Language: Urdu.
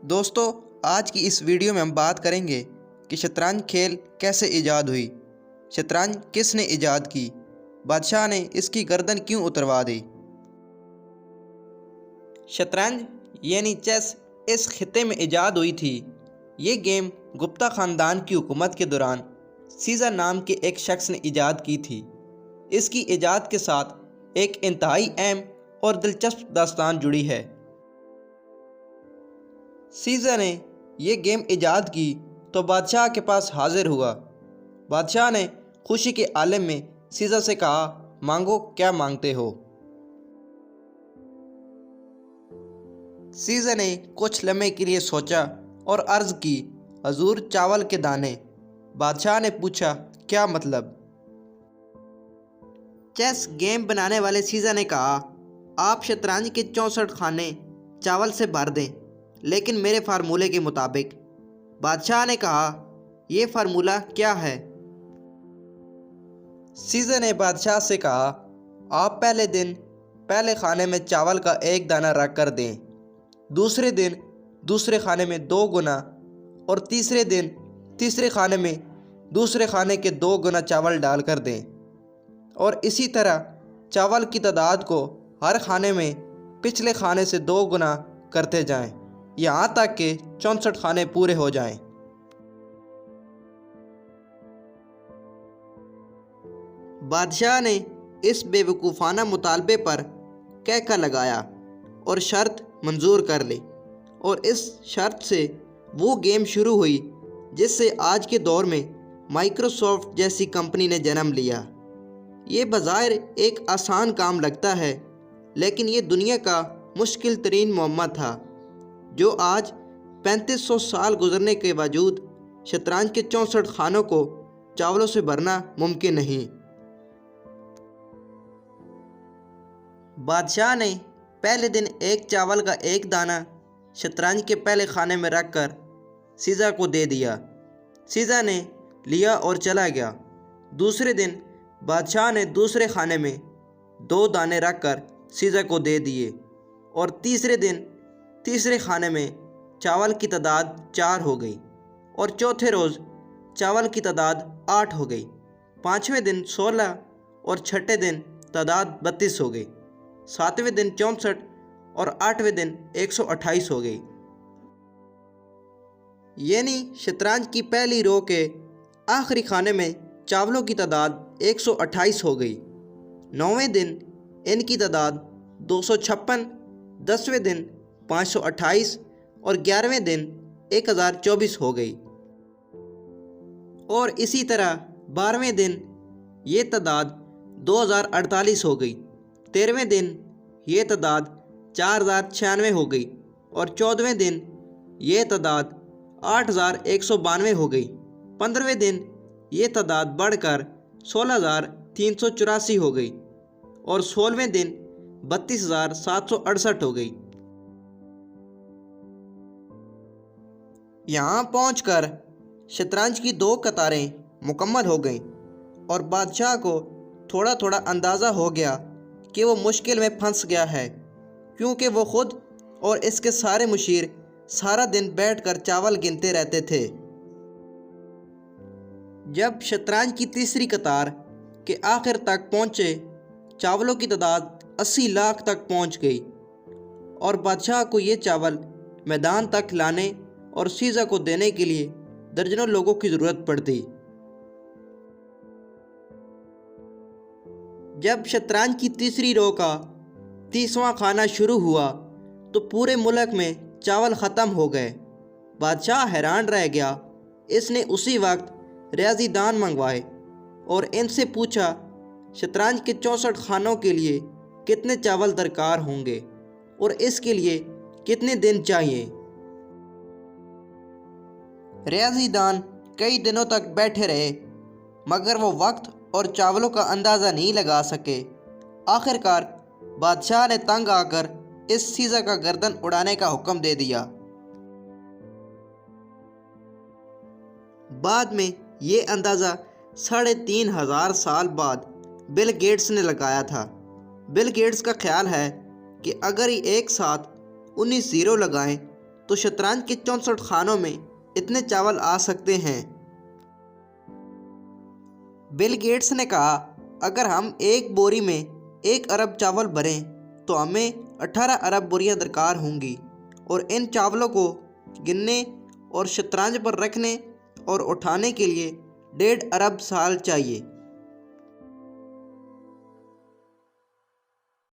دوستو، آج کی اس ویڈیو میں ہم بات کریں گے کہ شطرنج کھیل کیسے ایجاد ہوئی، شطرنج کس نے ایجاد کی، بادشاہ نے اس کی گردن کیوں اتروا دی۔ شطرنج یعنی چیس اس خطے میں ایجاد ہوئی تھی۔ یہ گیم گپتا خاندان کی حکومت کے دوران سیزر نام کے ایک شخص نے ایجاد کی تھی۔ اس کی ایجاد کے ساتھ ایک انتہائی اہم اور دلچسپ داستان جڑی ہے۔ سیزر نے یہ گیم ایجاد کی تو بادشاہ کے پاس حاضر ہوا۔ بادشاہ نے خوشی کے عالم میں سیزر سے کہا، مانگو کیا مانگتے ہو۔ سیزر نے کچھ لمحے کے لیے سوچا اور عرض کی، حضور چاول کے دانے۔ بادشاہ نے پوچھا، کیا مطلب؟ چیس گیم بنانے والے سیزر نے کہا، آپ شطرنج کے 64 خانے چاول سے بھر دیں، لیکن میرے فارمولے کے مطابق۔ بادشاہ نے کہا، یہ فارمولہ کیا ہے؟ سیزر نے بادشاہ سے کہا، آپ پہلے دن پہلے خانے میں چاول کا 1 دانہ رکھ کر دیں، دوسرے دن دوسرے خانے میں 2 گنا اور تیسرے دن تیسرے خانے میں دوسرے خانے کے 2 گنا چاول ڈال کر دیں، اور اسی طرح چاول کی تعداد کو ہر خانے میں پچھلے خانے سے 2 گنا کرتے جائیں، یہاں تک کہ 64 خانے پورے ہو جائیں۔ بادشاہ نے اس بے وقوفانہ مطالبے پر کہکا لگایا اور شرط منظور کر لی، اور اس شرط سے وہ گیم شروع ہوئی جس سے آج کے دور میں مائیکروسافٹ جیسی کمپنی نے جنم لیا۔ یہ بظاہر ایک آسان کام لگتا ہے، لیکن یہ دنیا کا مشکل ترین معمہ تھا، جو آج 3500 سال گزرنے کے باوجود شطرنج کے 64 خانوں کو چاولوں سے بھرنا ممکن نہیں۔ بادشاہ نے پہلے دن ایک چاول کا 1 دانہ شطرنج کے پہلے خانے میں رکھ کر سیزر کو دے دیا۔ سیزر نے لیا اور چلا گیا۔ دوسرے دن بادشاہ نے دوسرے خانے میں 2 دانے رکھ کر سیزر کو دے دیے، اور تیسرے دن تیسرے خانے میں چاول کی تعداد 4 ہو گئی، اور چوتھے روز چاول کی تعداد 8 ہو گئی، 5ویں دن 16 اور چھٹے دن تعداد 32 ہو گئی، 7ویں دن 64 اور 8ویں دن 128 ہو گئی۔ یعنی شطرنج کی پہلی رو کے آخری خانے میں چاولوں کی تعداد 128 ہو گئی۔ 9ویں دن ان کی تعداد 256، 10ویں دن 528 اور 11ویں دن 1024 ہو گئی، اور اسی طرح 12ویں دن یہ تعداد 2048 ہو گئی، 13ویں دن یہ تعداد 4096 ہو گئی، اور 14ویں دن یہ تعداد 8192 ہو گئی، 15ویں دن یہ تعداد بڑھ کر 16384 ہو گئی، اور 16ویں دن 32768 ہو گئی۔ یہاں پہنچ کر شطرنج کی 2 قطاریں مکمل ہو گئیں، اور بادشاہ کو تھوڑا تھوڑا اندازہ ہو گیا کہ وہ مشکل میں پھنس گیا ہے، کیونکہ وہ خود اور اس کے سارے مشیر سارا دن بیٹھ کر چاول گنتے رہتے تھے۔ جب شطرنج کی تیسری قطار کے آخر تک پہنچے، چاولوں کی تعداد 80 لاکھ تک پہنچ گئی، اور بادشاہ کو یہ چاول میدان تک لانے اور سیزر کو دینے کے لیے درجنوں لوگوں کی ضرورت پڑتی۔ جب شطرنج کی تیسری رو کا 30واں خانہ شروع ہوا تو پورے ملک میں چاول ختم ہو گئے۔ بادشاہ حیران رہ گیا۔ اس نے اسی وقت ریاضی دان منگوائے اور ان سے پوچھا، شطرنج کے 64 خانوں کے لیے کتنے چاول درکار ہوں گے، اور اس کے لیے کتنے دن چاہیے؟ ریاضی دان کئی دنوں تک بیٹھے رہے، مگر وہ وقت اور چاولوں کا اندازہ نہیں لگا سکے۔ آخر کار بادشاہ نے تنگ آ کر اس سیزر کا گردن اڑانے کا حکم دے دیا۔ بعد میں یہ اندازہ 3500 سال بعد بل گیٹس نے لگایا تھا۔ بل گیٹس کا خیال ہے کہ اگر ہی ایک ساتھ 19 زیرو لگائیں تو شطرنج کے 64 خانوں میں اتنے چاول آ سکتے ہیں۔ بل گیٹس نے کہا، اگر ہم ایک بوری میں 1 ارب چاول بھریں تو ہمیں 18 ارب بوریاں درکار ہوں گی، اور ان چاولوں کو گننے اور شطرنج پر رکھنے اور اٹھانے کے لیے 1.5 ارب سال چاہیے۔